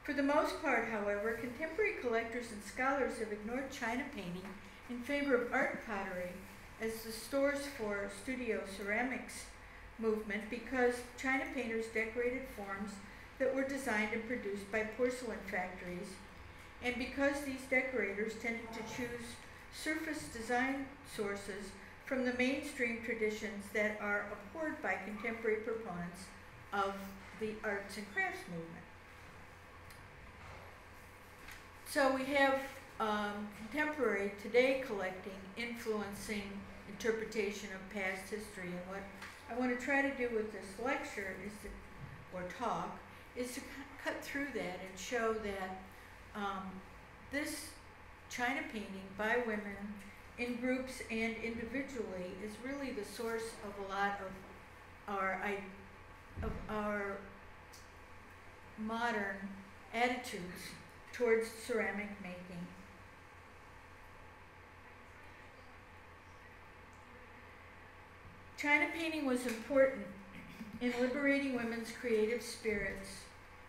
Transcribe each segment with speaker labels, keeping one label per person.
Speaker 1: For the most part, however, contemporary collectors and scholars have ignored China painting in favor of art pottery as the source for studio ceramics movement, because China painters decorated forms that were designed and produced by porcelain factories, and because these decorators tended to choose surface design sources from the mainstream traditions that are abhorred by contemporary proponents of the arts and crafts movement. So we have contemporary, today collecting, influencing interpretation of past history. And what I want to try to do with this lecture is to, or talk, is to cut through that and show that this China painting by women in groups and individually is really the source of a lot of our modern attitudes towards ceramic making. China painting was important in liberating women's creative spirits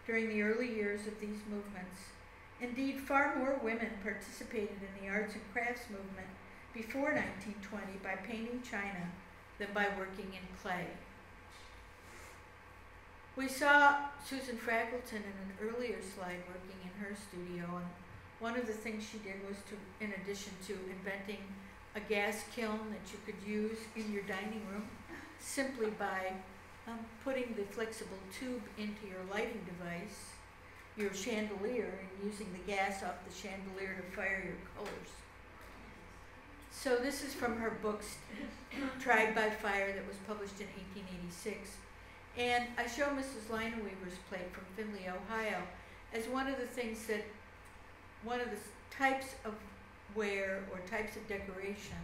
Speaker 1: during the early years of these movements. Indeed, far more women participated in the arts and crafts movement before 1920 by painting china than by working in clay. We saw Susan Fraggleton in an earlier slide working in her studio, and one of the things she did was to, in addition to inventing a gas kiln that you could use in your dining room simply by putting the flexible tube into your lighting device, your chandelier, and using the gas off the chandelier to fire your colors. So this is from her book, Tried by Fire, that was published in 1886. And I show Mrs. Lineweaver's plate from Findlay, Ohio, as one of the things that, one of the types of ware or types of decoration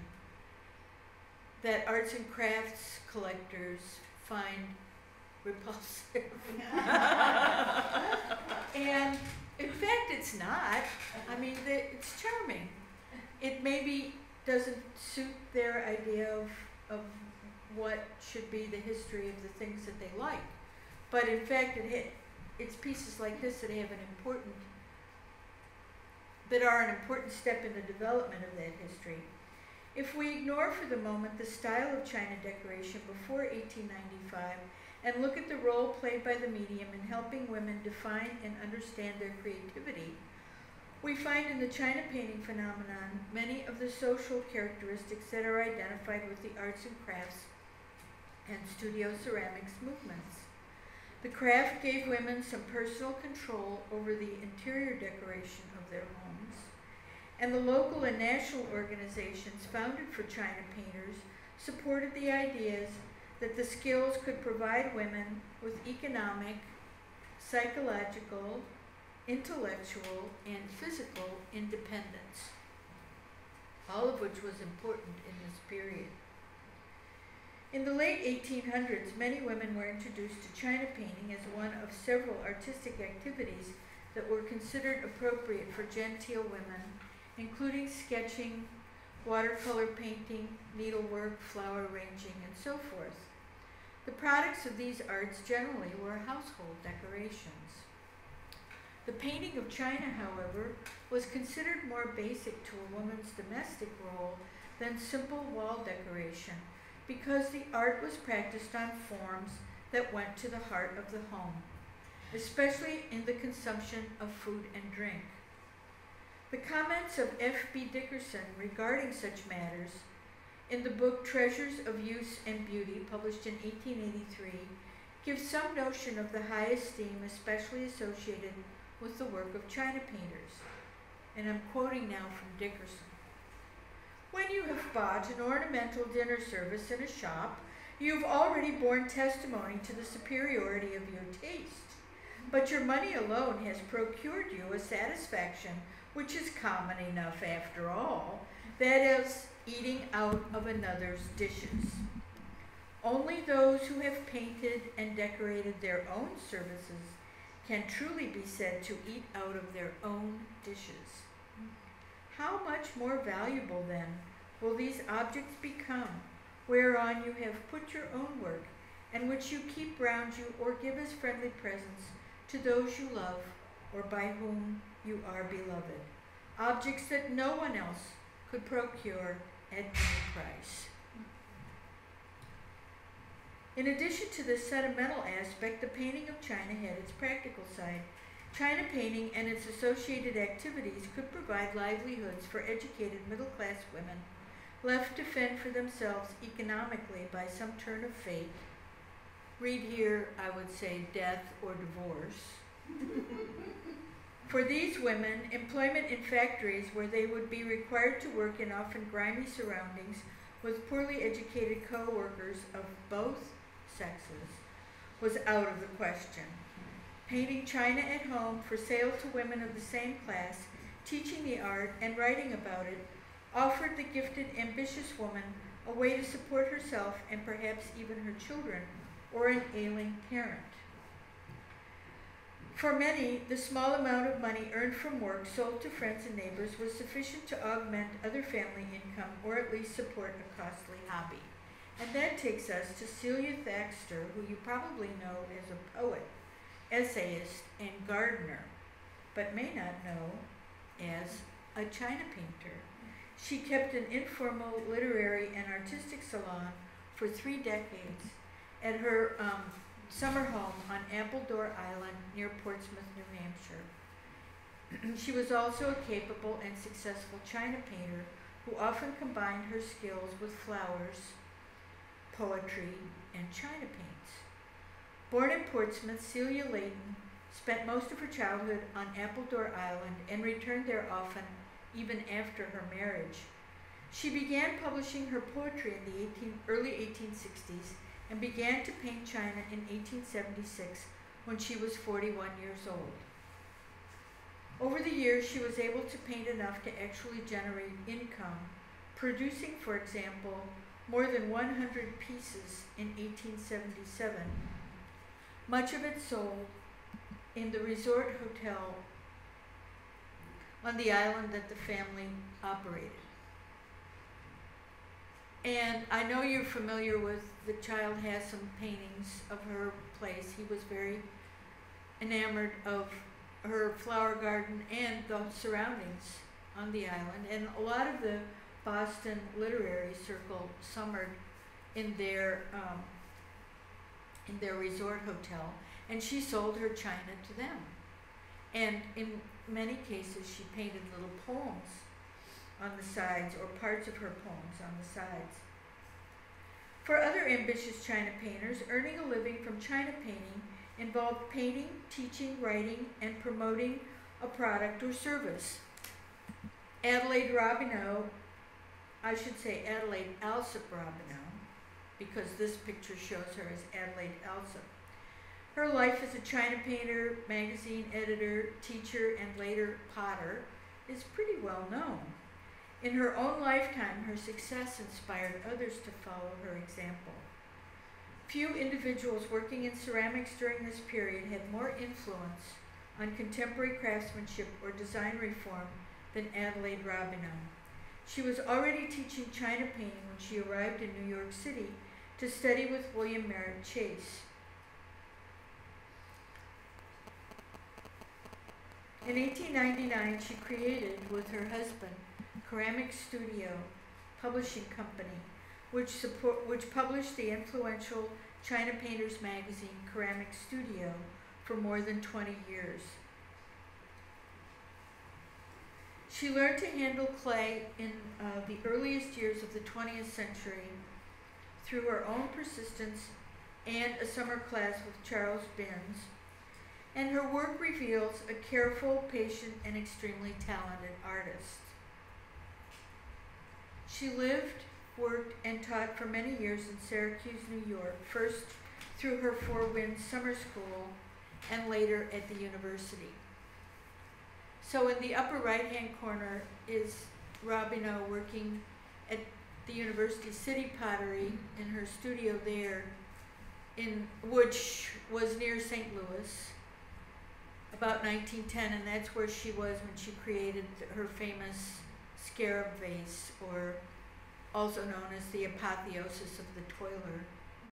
Speaker 1: that arts and crafts collectors find repulsive. And in fact, it's not. I mean, it's charming. It maybe doesn't suit their idea of what should be the history of the things that they like. But in fact, it's pieces like this that have that are an important step in the development of that history. If we ignore for the moment the style of China decoration before 1895 and look at the role played by the medium in helping women define and understand their creativity, we find in the China painting phenomenon many of the social characteristics that are identified with the arts and crafts and studio ceramics movements. The craft gave women some personal control over the interior decoration of their homes, and the local and national organizations founded for China painters supported the ideas that the skills could provide women with economic, psychological, intellectual, and physical independence, all of which was important in this period. In the late 1800s, many women were introduced to China painting as one of several artistic activities that were considered appropriate for genteel women, including sketching, watercolor painting, needlework, flower arranging, and so forth. The products of these arts generally were household decorations. The painting of China, however, was considered more basic to a woman's domestic role than simple wall decoration, because the art was practiced on forms that went to the heart of the home, especially in the consumption of food and drink. The comments of F.B. Dickerson regarding such matters in the book Treasures of Use and Beauty, published in 1883, give some notion of the high esteem especially associated with the work of China painters. And I'm quoting now from Dickerson. When you have bought an ornamental dinner service in a shop, you have already borne testimony to the superiority of your taste, but your money alone has procured you a satisfaction which is common enough after all, that is, eating out of another's dishes. Only those who have painted and decorated their own services can truly be said to eat out of their own dishes. How much more valuable, then, will these objects become, whereon you have put your own work, and which you keep round you or give as friendly presents to those you love or by whom you are beloved, objects that no one else could procure at any price. In addition to this sentimental aspect, the painting of china had its practical side. China painting and its associated activities could provide livelihoods for educated middle-class women left to fend for themselves economically by some turn of fate. Read here, I would say, death or divorce. For these women, employment in factories where they would be required to work in often grimy surroundings with poorly educated co-workers of both sexes was out of the question. Painting china at home for sale to women of the same class, teaching the art and writing about it, offered the gifted, ambitious woman a way to support herself and perhaps even her children or an ailing parent. For many, the small amount of money earned from work sold to friends and neighbors was sufficient to augment other family income or at least support a costly hobby. And that takes us to Celia Thaxter, who you probably know as a poet, essayist, and gardener, but may not know as a china painter. She kept an informal literary and artistic salon for 3 decades at her summer home on Appledore Island near Portsmouth, New Hampshire. She was also a capable and successful china painter who often combined her skills with flowers, poetry, and china paints. Born in Portsmouth, Celia Layton spent most of her childhood on Appledore Island and returned there often, even after her marriage. She began publishing her poetry in the early 1860s and began to paint china in 1876 when she was 41 years old. Over the years, she was able to paint enough to actually generate income, producing, for example, more than 100 pieces in 1877. Much of it sold in the resort hotel on the island that the family operated. And I know you're familiar with, the child has some paintings of her place. He was very enamored of her flower garden and the surroundings on the island. And a lot of the Boston literary circle summered in their resort hotel, and she sold her china to them. And in many cases, she painted little poems on the sides, or parts of her poems on the sides. For other ambitious china painters, earning a living from china painting involved painting, teaching, writing, and promoting a product or service. Adelaide Robineau, I should say Adelaide Alsop Robineau, because this picture shows her as Adelaide Alsop. Her life as a china painter, magazine editor, teacher, and later potter is pretty well known. In her own lifetime, her success inspired others to follow her example. Few individuals working in ceramics during this period had more influence on contemporary craftsmanship or design reform than Adelaide Robineau. She was already teaching china painting when she arrived in New York City to study with William Merritt Chase. In 1899, she created, with her husband, Ceramic Studio Publishing Company, which published the influential China Painters magazine, Ceramic Studio, for more than 20 years. She learned to handle clay in the earliest years of the 20th century through her own persistence and a summer class with Charles Binns, and her work reveals a careful, patient, and extremely talented artist. She lived, worked, and taught for many years in Syracuse, New York, first through her Four Winds summer school and later at the university. So in the upper right-hand corner is Robineau working at the University City Pottery in her studio there, which was near St. Louis, about 1910, and that's where she was when she created her famous scarab vase, or also known as the apotheosis of the toiler.